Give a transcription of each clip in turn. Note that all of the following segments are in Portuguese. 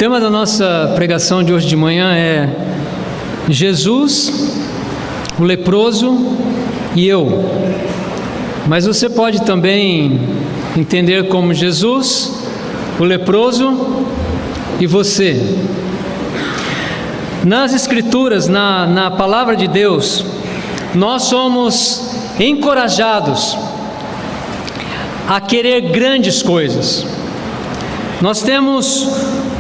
tema da nossa pregação de hoje de manhã é Jesus, o leproso e eu. Mas você pode também entender como Jesus, o leproso e você. Nas Escrituras, na Palavra de Deus, nós somos encorajados a querer grandes coisas. Nós temos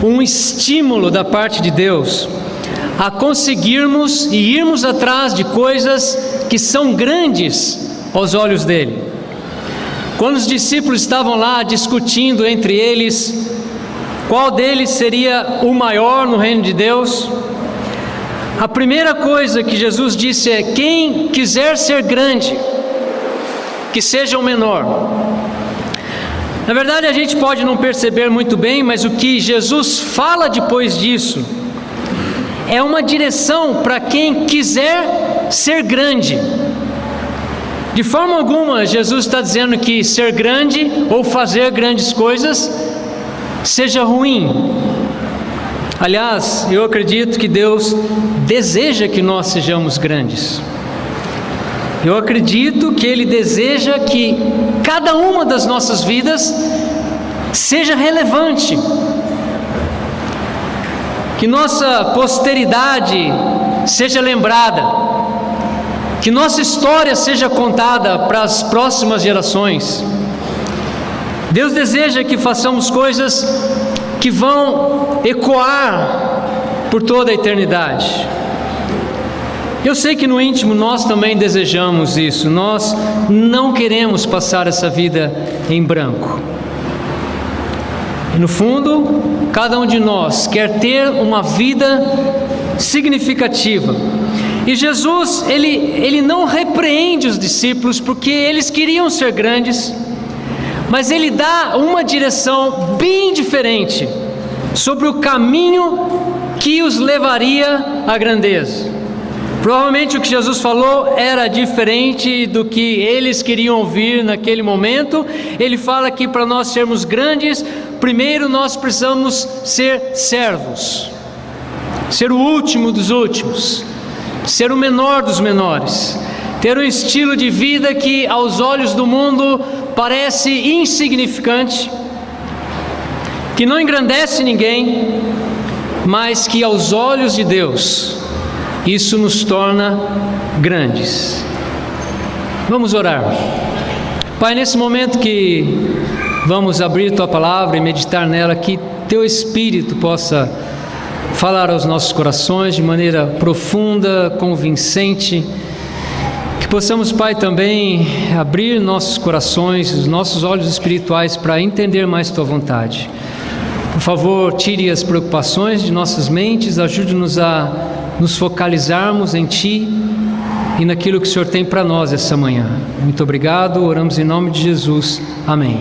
um estímulo da parte de Deus a conseguirmos e irmos atrás de coisas que são grandes aos olhos dele. Quando os discípulos estavam lá discutindo entre eles qual deles seria o maior no reino de Deus, a primeira coisa que Jesus disse é: quem quiser ser grande, que seja o menor. Na verdade, a gente pode não perceber muito bem, mas o que Jesus fala depois disso é uma direção para quem quiser ser grande. De forma alguma, Jesus está dizendo que ser grande ou fazer grandes coisas seja ruim. Aliás, eu acredito que Deus deseja que nós sejamos grandes. Eu acredito que Ele deseja que cada uma das nossas vidas seja relevante, que nossa posteridade seja lembrada, que nossa história seja contada para as próximas gerações. Deus deseja que façamos coisas que vão ecoar por toda a eternidade. Eu sei que no íntimo nós também desejamos isso. Nós não queremos passar essa vida em branco. E no fundo, cada um de nós quer ter uma vida significativa. E Jesus, ele não repreende os discípulos porque eles queriam ser grandes, mas ele dá uma direção bem diferente sobre o caminho que os levaria à grandeza. Provavelmente o que Jesus falou era diferente do que eles queriam ouvir naquele momento. Ele fala que para nós sermos grandes, primeiro nós precisamos ser servos, ser o último dos últimos, ser o menor dos menores, ter um estilo de vida que aos olhos do mundo parece insignificante, que não engrandece ninguém, mas que aos olhos de Deus isso nos torna grandes. Vamos orar. Pai, nesse momento que vamos abrir Tua Palavra e meditar nela, que Teu Espírito possa falar aos nossos corações de maneira profunda, convincente, que possamos, Pai, também abrir nossos corações, os nossos olhos espirituais para entender mais Tua vontade. Por favor, tire as preocupações de nossas mentes, ajude-nos a nos focalizarmos em Ti e naquilo que o Senhor tem para nós essa manhã. Muito obrigado, oramos em nome de Jesus, amém.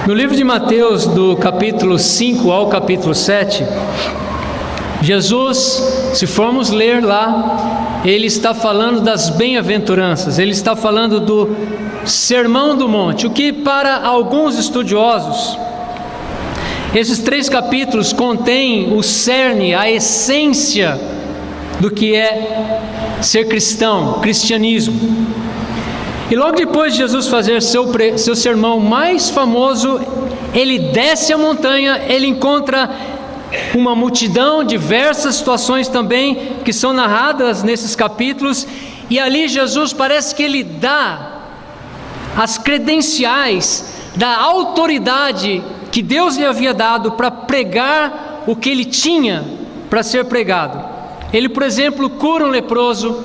No livro de Mateus, do capítulo 5 ao capítulo 7, Jesus, se formos ler lá, Ele está falando das bem-aventuranças, Ele está falando do Sermão do Monte, o que para alguns estudiosos, esses 3 capítulos contêm o cerne, a essência do que é ser cristão, cristianismo. E logo depois de Jesus fazer seu sermão mais famoso, Ele desce a montanha, Ele encontra uma multidão, diversas situações também que são narradas nesses capítulos, e ali Jesus parece que Ele dá as credenciais da autoridade que Deus lhe havia dado para pregar o que Ele tinha para ser pregado. Ele, por exemplo, cura um leproso,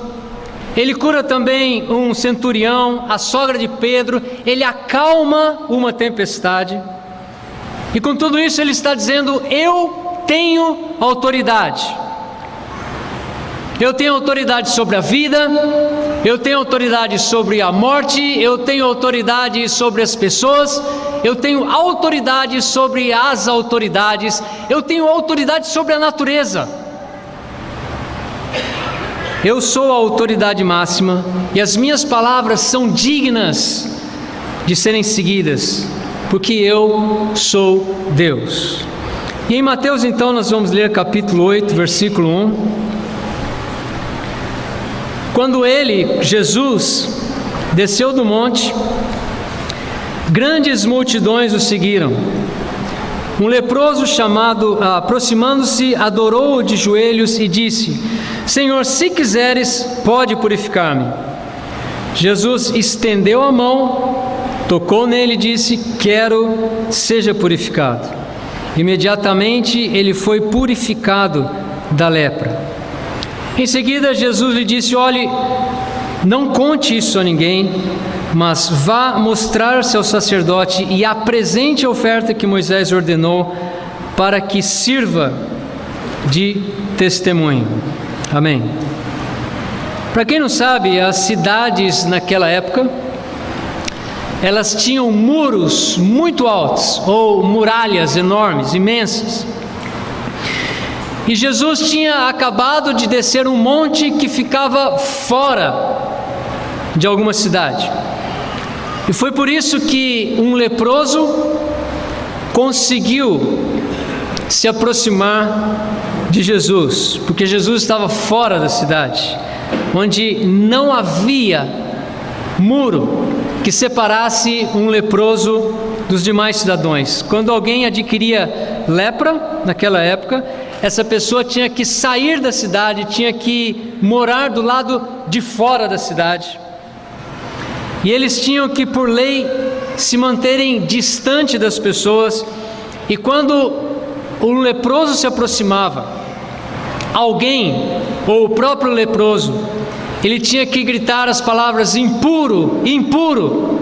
Ele cura também um centurião, a sogra de Pedro, Ele acalma uma tempestade, e com tudo isso Ele está dizendo: eu tenho autoridade. Eu tenho autoridade sobre a vida, eu tenho autoridade sobre a morte, eu tenho autoridade sobre as pessoas, eu tenho autoridade sobre as autoridades, eu tenho autoridade sobre a natureza. Eu sou a autoridade máxima e as minhas palavras são dignas de serem seguidas, porque eu sou Deus. E em Mateus, então, nós vamos ler capítulo 8, versículo 1. Quando ele, Jesus, desceu do monte, grandes multidões o seguiram. Um leproso chamado, aproximando-se, adorou-o de joelhos e disse: Senhor, se quiseres, pode purificar-me. Jesus estendeu a mão, tocou nele e disse: quero, seja purificado. Imediatamente ele foi purificado da lepra. Em seguida Jesus lhe disse: olhe, não conte isso a ninguém, mas vá mostrar-se ao sacerdote e apresente a oferta que Moisés ordenou, para que sirva de testemunho. Amém. Para quem não sabe, as cidades naquela época, elas tinham muros muito altos, ou muralhas enormes, imensas. E Jesus tinha acabado de descer um monte que ficava fora de alguma cidade. E foi por isso que um leproso conseguiu se aproximar de Jesus, porque Jesus estava fora da cidade, onde não havia muro que separasse um leproso dos demais cidadãos. Quando alguém adquiria lepra, naquela época, essa pessoa tinha que sair da cidade, tinha que morar do lado de fora da cidade. E eles tinham que, por lei, se manterem distante das pessoas. E quando o leproso se aproximava, alguém, ou o próprio leproso, ele tinha que gritar as palavras impuro, impuro,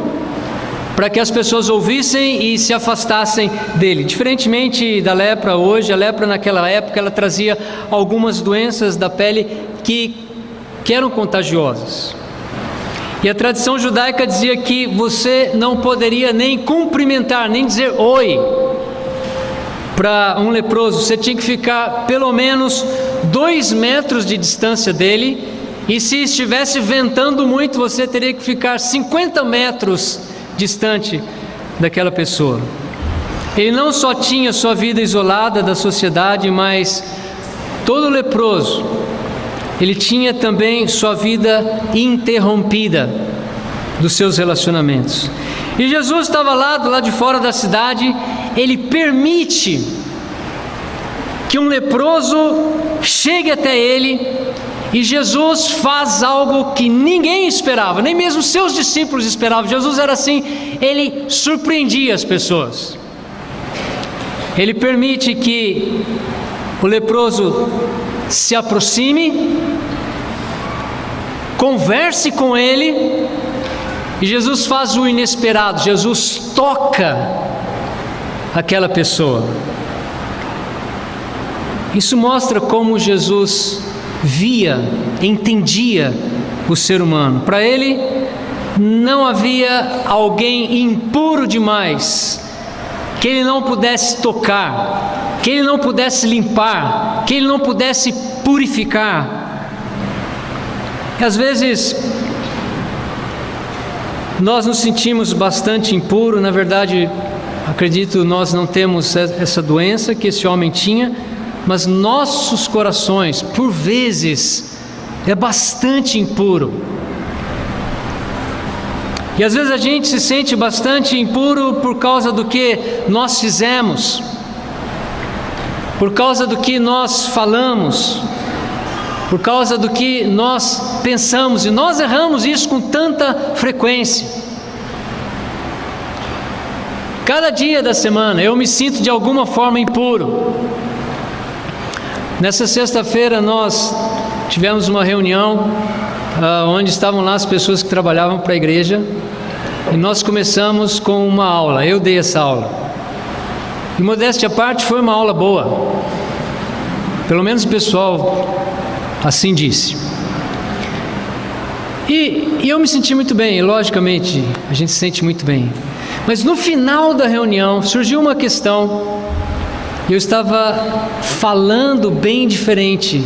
para que as pessoas ouvissem e se afastassem dele. Diferentemente da lepra hoje, a lepra naquela época, ela trazia algumas doenças da pele que eram contagiosas. E a tradição judaica dizia que você não poderia nem cumprimentar, nem dizer oi para um leproso. Você tinha que ficar pelo menos 2 metros de distância dele, e se estivesse ventando muito, você teria que ficar 50 metros distante daquela pessoa. Ele não só tinha sua vida isolada da sociedade, mas todo leproso, ele tinha também sua vida interrompida dos seus relacionamentos. E Jesus estava lá do lado de fora da cidade. Ele permite que um leproso chegue até ele, e Jesus faz algo que ninguém esperava, nem mesmo seus discípulos esperavam. Jesus era assim, ele surpreendia as pessoas. Ele permite que o leproso se aproxime, converse com ele, e Jesus faz o inesperado. Jesus toca aquela pessoa. Isso mostra como Jesus via, entendia o ser humano. Para ele não havia alguém impuro demais que ele não pudesse tocar, que ele não pudesse limpar, que ele não pudesse purificar. E às vezes nós nos sentimos bastante impuros. Na verdade, acredito, nós não temos essa doença que esse homem tinha, mas nossos corações, por vezes, é bastante impuro. E às vezes a gente se sente bastante impuro por causa do que nós fizemos, por causa do que nós falamos, por causa do que nós pensamos, e nós erramos isso com tanta frequência. Cada dia da semana eu me sinto de alguma forma impuro. Nessa sexta-feira nós tivemos uma reunião onde estavam lá as pessoas que trabalhavam para a igreja, e nós começamos com uma aula. Eu dei essa aula, e modéstia à parte, foi uma aula boa, pelo menos o pessoal assim disse. E eu me senti muito bem. E logicamente a gente se sente muito bem, mas no final da reunião surgiu uma questão. Eu estava falando bem diferente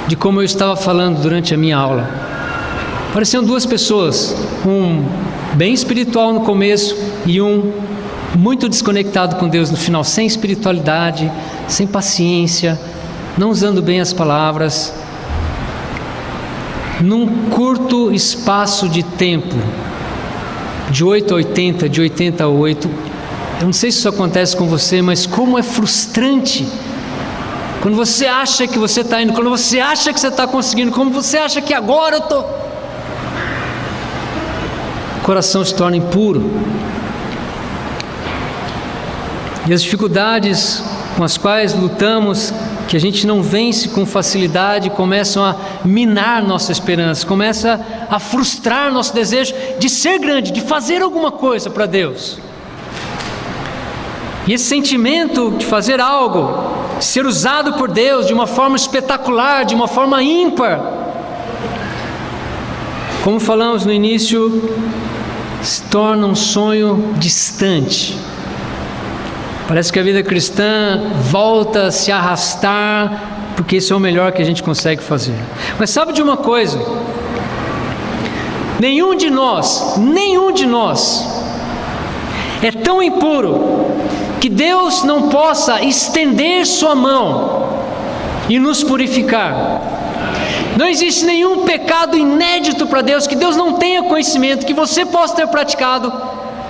de como eu estava falando durante a minha aula. Pareciam 2 pessoas, um bem espiritual no começo e um muito desconectado com Deus no final, sem espiritualidade, sem paciência, não usando bem as palavras, num curto espaço de tempo, de 8 a 80, de 80 a 8, eu não sei se isso acontece com você, mas como é frustrante, quando você acha que você está indo, quando você acha que você está conseguindo, como você acha que agora eu estou, o coração se torna impuro, e as dificuldades com as quais lutamos, que a gente não vence com facilidade, começam a minar nossa esperança, começa a frustrar nosso desejo de ser grande, de fazer alguma coisa para Deus. E esse sentimento de fazer algo, ser usado por Deus de uma forma espetacular, de uma forma ímpar, como falamos no início, se torna um sonho distante. Parece que a vida cristã volta a se arrastar, porque isso é o melhor que a gente consegue fazer. Mas sabe de uma coisa? Nenhum de nós é tão impuro que Deus não possa estender sua mão e nos purificar. Não existe nenhum pecado inédito para Deus, que Deus não tenha conhecimento, que você possa ter praticado,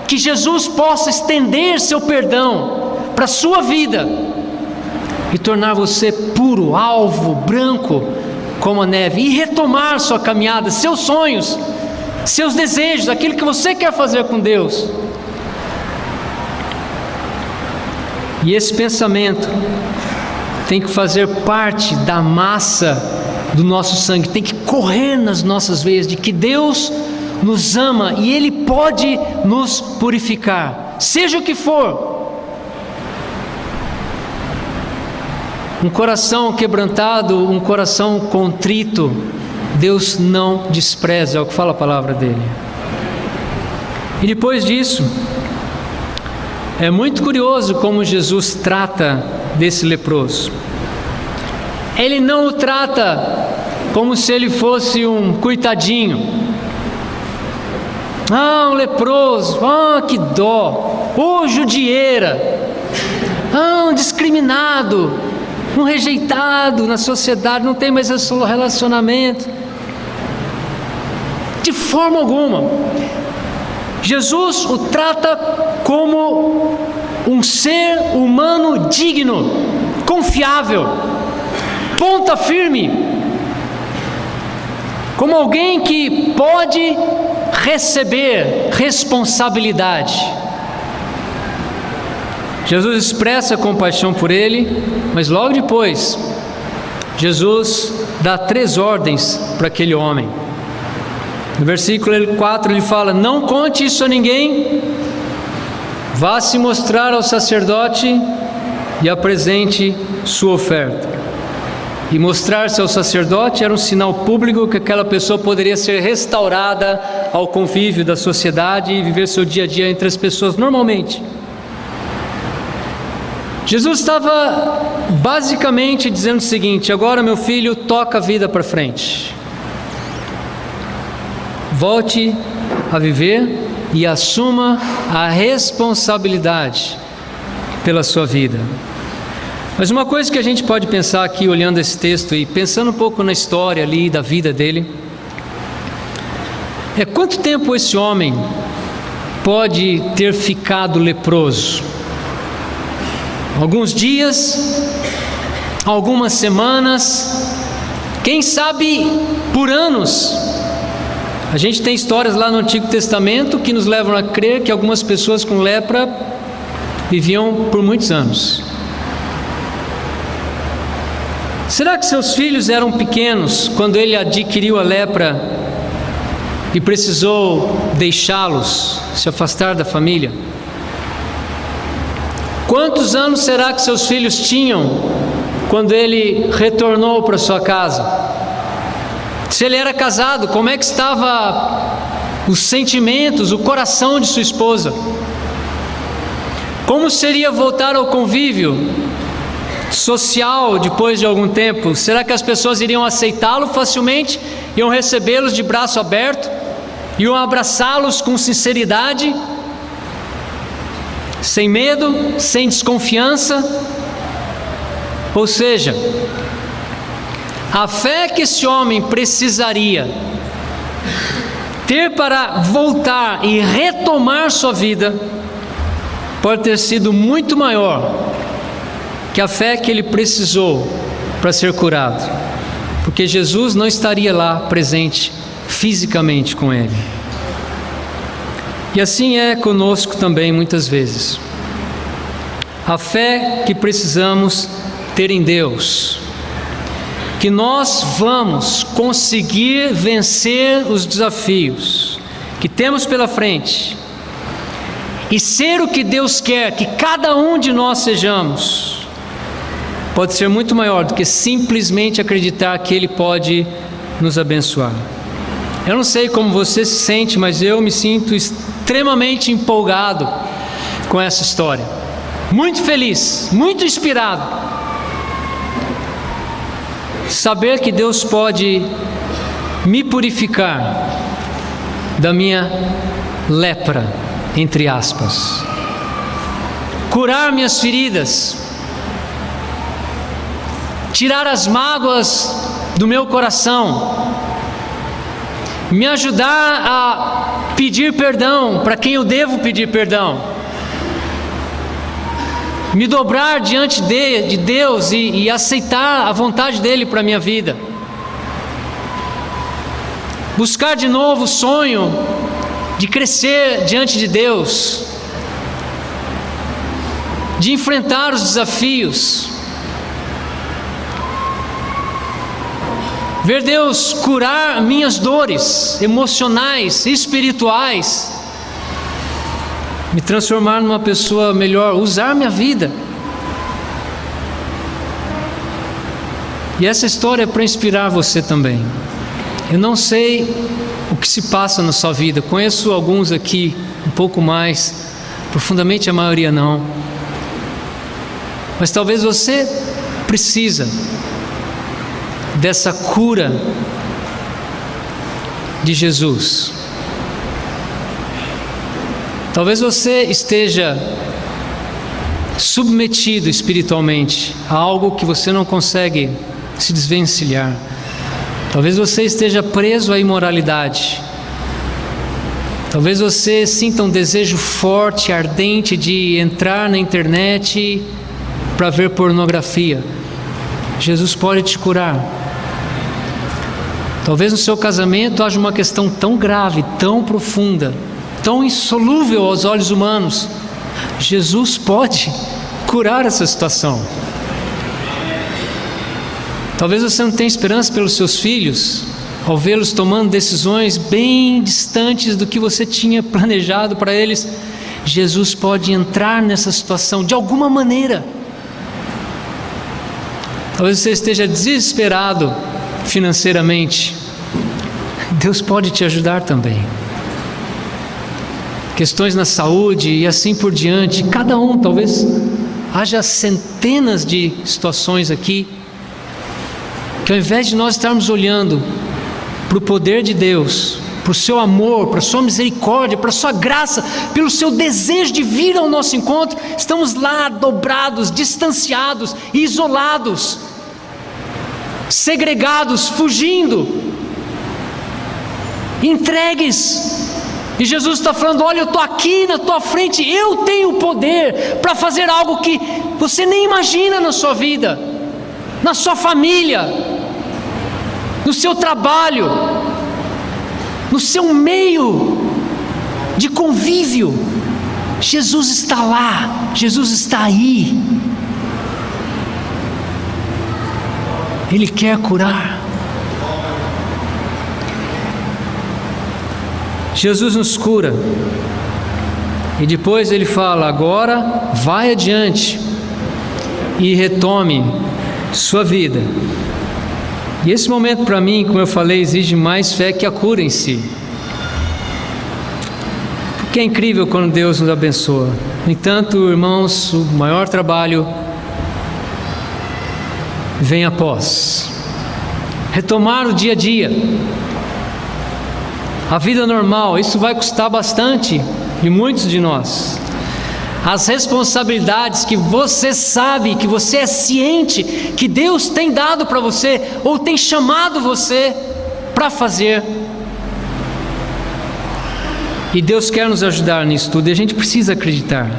que Jesus possa estender seu perdão para a sua vida e tornar você puro, alvo, branco como a neve, e retomar sua caminhada, seus sonhos, seus desejos, aquilo que você quer fazer com Deus. E esse pensamento tem que fazer parte da massa do nosso sangue, tem que correr nas nossas veias, de que Deus nos ama e Ele pode nos purificar, seja o que for. Um coração quebrantado, um coração contrito, Deus não despreza, é o que fala a palavra dele. E depois disso, é muito curioso como Jesus trata desse leproso. Ele não o trata como se ele fosse um coitadinho. Ah, um leproso, ah, que dó, oh, judieira, ah, um discriminado, um rejeitado na sociedade, não tem mais esse relacionamento. De forma alguma. Jesus o trata como um ser humano digno, confiável, ponta firme, como alguém que pode receber responsabilidade. Jesus expressa compaixão por ele, mas logo depois, Jesus dá 3 ordens para aquele homem. No versículo 4 ele fala: não conte isso a ninguém, vá se mostrar ao sacerdote e apresente sua oferta. E mostrar-se ao sacerdote era um sinal público que aquela pessoa poderia ser restaurada ao convívio da sociedade e viver seu dia a dia entre as pessoas normalmente. Jesus estava basicamente dizendo o seguinte: agora, meu filho, toca a vida para frente. Volte a viver e assuma a responsabilidade pela sua vida. Mas uma coisa que a gente pode pensar aqui, olhando esse texto e pensando um pouco na história ali da vida dele, é quanto tempo esse homem pode ter ficado leproso? Alguns dias, algumas semanas, quem sabe por anos. A gente tem histórias lá no Antigo Testamento que nos levam a crer que algumas pessoas com lepra viviam por muitos anos. Será que seus filhos eram pequenos quando ele adquiriu a lepra e precisou deixá-los, se afastar da família? Quantos anos será que seus filhos tinham quando ele retornou para sua casa? Se ele era casado, como é que estava os sentimentos, o coração de sua esposa? Como seria voltar ao convívio social depois de algum tempo? Será que as pessoas iriam aceitá-lo facilmente? Iam recebê-los de braço aberto? Iam abraçá-los com sinceridade? sem medo, sem desconfiança. Ou seja, a fé que esse homem precisaria ter para voltar e retomar sua vida pode ter sido muito maior que a fé que ele precisou para ser curado, porque Jesus não estaria lá presente fisicamente com ele. E assim é conosco também muitas vezes. A fé que precisamos ter em Deus, que nós vamos conseguir vencer os desafios que temos pela frente e ser o que Deus quer que cada um de nós sejamos, pode ser muito maior do que simplesmente acreditar que Ele pode nos abençoar. Eu não sei como você se sente, mas eu me sinto extremamente empolgado com essa história, muito feliz, muito inspirado. Saber que Deus pode me purificar da minha lepra, entre aspas, curar minhas feridas, tirar as mágoas do meu coração, me ajudar a pedir perdão para quem eu devo pedir perdão, me dobrar diante de Deus e aceitar a vontade dEle para a minha vida, buscar de novo o sonho de crescer diante de Deus, de enfrentar os desafios, ver Deus curar minhas dores emocionais, espirituais, me transformar numa pessoa melhor, usar minha vida. E essa história é para inspirar você também. Eu não sei o que se passa na sua vida, conheço alguns aqui um pouco mais, profundamente a maioria não. Mas talvez você precisa dessa cura de Jesus. Talvez você esteja submetido espiritualmente a algo que você não consegue se desvencilhar. Talvez você esteja preso à imoralidade. Talvez você sinta um desejo forte, ardente de entrar na internet para ver pornografia. Jesus pode te curar. Talvez no seu casamento haja uma questão tão grave, tão profunda, tão insolúvel aos olhos humanos. Jesus pode curar essa situação. Talvez você não tenha esperança pelos seus filhos, ao vê-los tomando decisões bem distantes do que você tinha planejado para eles. Jesus pode entrar nessa situação de alguma maneira. Talvez você esteja desesperado financeiramente. Deus pode te ajudar também. Questões na saúde e assim por diante, cada um, talvez haja centenas de situações aqui, que ao invés de nós estarmos olhando para o poder de Deus, para o seu amor, para a sua misericórdia, para a sua graça, pelo seu desejo de vir ao nosso encontro, estamos lá dobrados, distanciados, isolados, segregados, fugindo, entregues. E Jesus está falando: olha, eu estou aqui na tua frente, eu tenho o poder para fazer algo que você nem imagina na sua vida, na sua família, no seu trabalho, no seu meio de convívio. Jesus está lá, Jesus está aí. Ele quer curar. Jesus nos cura. E depois ele fala: agora vai adiante e retome sua vida. E esse momento para mim, como eu falei, exige mais fé que a cura em si. Porque é incrível quando Deus nos abençoa. No entanto, irmãos, o maior trabalho vem após. Retomar o dia a dia, a vida normal. Isso vai custar bastante de muitos de nós. as responsabilidades que você sabe, que você é ciente, que Deus tem dado para você, ou tem chamado você para fazer. E Deus quer nos ajudar nisso tudo, e a gente precisa acreditar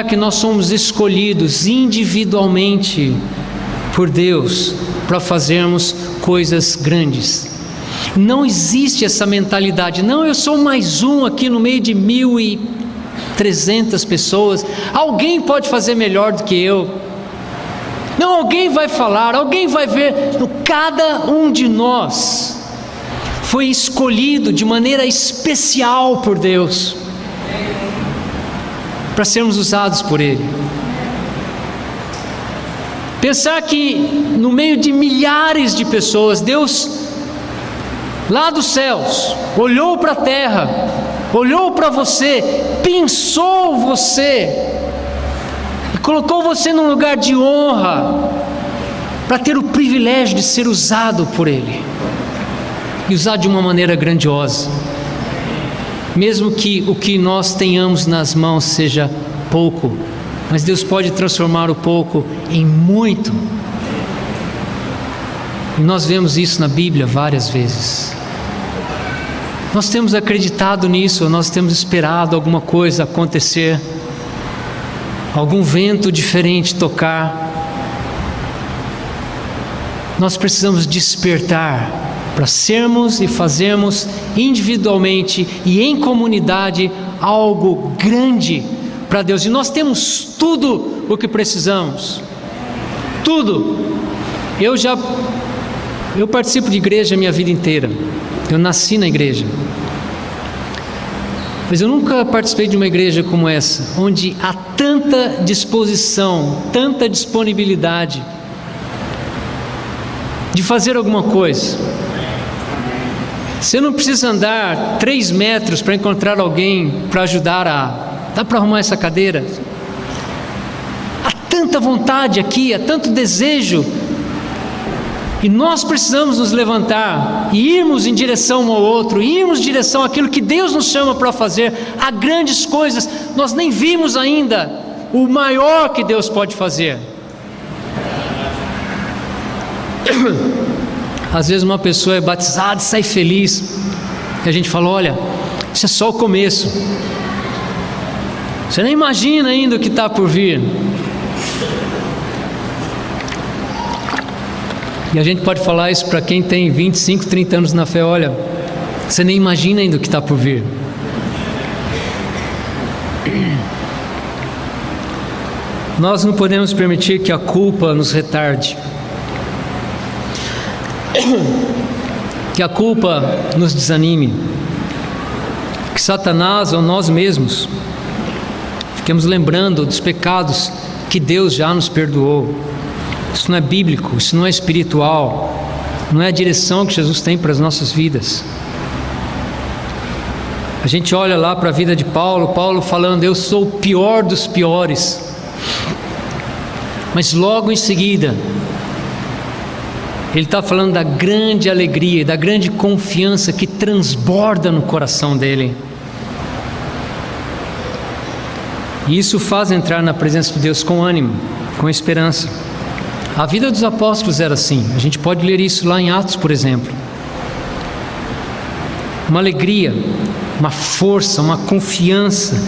que nós somos escolhidos individualmente por Deus para fazermos coisas grandes. Não existe essa mentalidade, não, eu sou mais um aqui no meio de 1.300 pessoas, alguém pode fazer melhor do que eu, não, alguém vai falar, alguém vai ver. Cada um de nós foi escolhido de maneira especial por Deus para sermos usados por Ele. Pensar que no meio de milhares de pessoas, Deus lá dos céus olhou para a terra, olhou para você, pensou você e colocou você num lugar de honra para ter o privilégio de ser usado por Ele e usar de uma maneira grandiosa, mesmo que o que nós tenhamos nas mãos seja pouco, mas Deus pode transformar o pouco em muito. E nós vemos isso na Bíblia várias vezes. Nós temos acreditado nisso, nós temos esperado alguma coisa acontecer, algum vento diferente tocar. Nós precisamos despertar para sermos e fazermos individualmente e em comunidade algo grande para Deus. E nós temos tudo o que precisamos, tudo. Eu participo de igreja a minha vida inteira, eu nasci na igreja, mas eu nunca participei de uma igreja como essa, onde há tanta disposição, tanta disponibilidade de fazer alguma coisa. Você não precisa andar 3 metros para encontrar alguém para ajudar dá para arrumar essa cadeira? Há tanta vontade aqui, há tanto desejo, e nós precisamos nos levantar e irmos em direção um ao outro, irmos em direção àquilo que Deus nos chama para fazer. Há grandes coisas, nós nem vimos ainda o maior que Deus pode fazer. Às vezes uma pessoa é batizada e sai feliz, e a gente fala, olha, isso é só o começo, você nem imagina ainda o que está por vir. E a gente pode falar isso para quem tem 25, 30 anos na fé, olha, você nem imagina ainda o que está por vir. Nós não podemos permitir que a culpa nos retarde, que a culpa nos desanime, que Satanás ou nós mesmos fiquemos lembrando dos pecados que Deus já nos perdoou. Isso não é bíblico, isso não é espiritual, não é a direção que Jesus tem para as nossas vidas. A gente olha lá para a vida de Paulo falando, eu sou o pior dos piores, mas logo em seguida ele está falando da grande alegria, da grande confiança que transborda no coração dele. E isso faz entrar na presença de Deus com ânimo, com esperança. A vida dos apóstolos era assim. A gente pode ler isso lá em Atos, por exemplo. Uma alegria, uma força, uma confiança,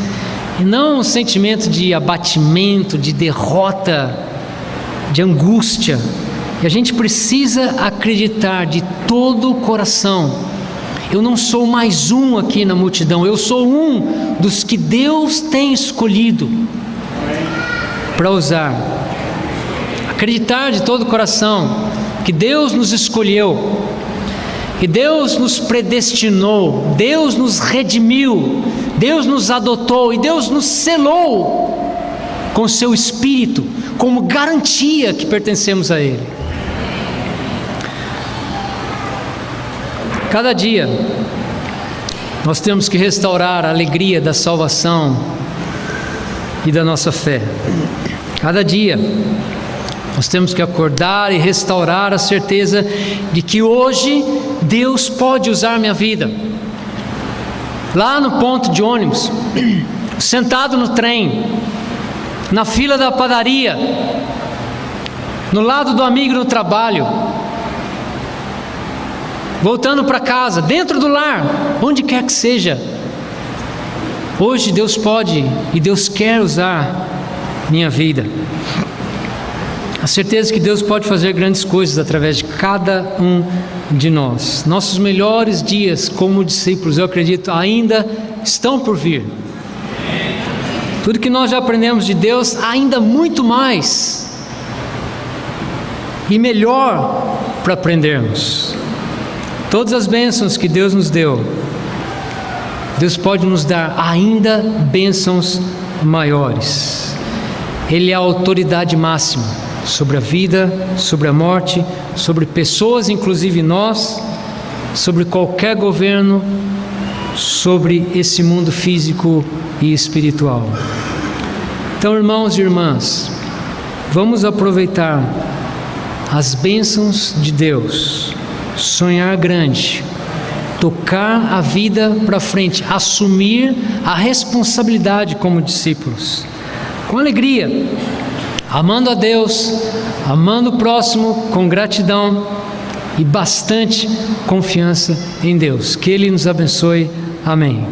e não um sentimento de abatimento, de derrota, de angústia. E a gente precisa acreditar de todo o coração, eu não sou mais um aqui na multidão, eu sou um dos que Deus tem escolhido para usar. Acreditar de todo o coração que Deus nos escolheu, que Deus nos predestinou, Deus nos redimiu, Deus nos adotou e Deus nos selou com seu Espírito, como garantia que pertencemos a Ele. Cada dia nós temos que restaurar a alegria da salvação e da nossa fé. Cada dia nós temos que acordar e restaurar a certeza de que hoje Deus pode usar minha vida. Lá no ponto de ônibus, sentado no trem, na fila da padaria, no lado do amigo no trabalho, voltando para casa, dentro do lar, onde quer que seja. Hoje Deus pode e Deus quer usar minha vida. A certeza que Deus pode fazer grandes coisas através de cada um de nós. Nossos melhores dias como discípulos, eu acredito, ainda estão por vir. Tudo que nós já aprendemos de Deus, ainda muito mais e melhor para aprendermos. Todas as bênçãos que Deus nos deu, Deus pode nos dar ainda bênçãos maiores. Ele é a autoridade máxima sobre a vida, sobre a morte, sobre pessoas, inclusive nós, sobre qualquer governo, sobre esse mundo físico e espiritual. Então, irmãos e irmãs, vamos aproveitar as bênçãos de Deus, sonhar grande, tocar a vida para frente, assumir a responsabilidade como discípulos, com alegria, amando a Deus, amando o próximo, com gratidão e bastante confiança em Deus. Que Ele nos abençoe. Amém.